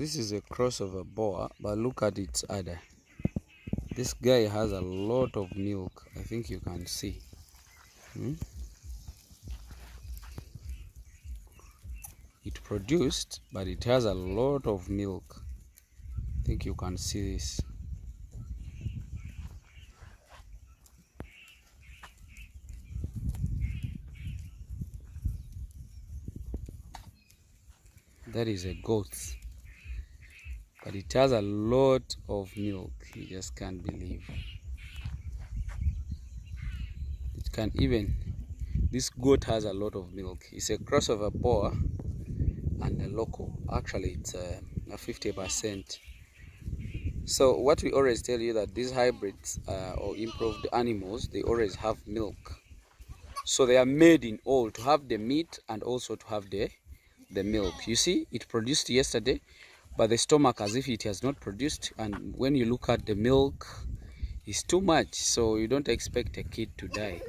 This is a cross of a boa, but look at its udder. This guy has a lot of milk. I think you can see. It produced, but it has a lot of milk. I think you can see this. That is a goat, but it has a lot of milk. You just can't believe. It can even, this goat has a lot of milk. It's a cross of a boa and a local. Actually, it's a 50%. So what we always tell you, that these hybrids or improved animals, they always have milk. So they are made in all to have the meat and also to have the milk. You see, it produced yesterday, but the stomach as if it has not produced. And when you look at the milk, it's too much, so you don't expect a kid to die.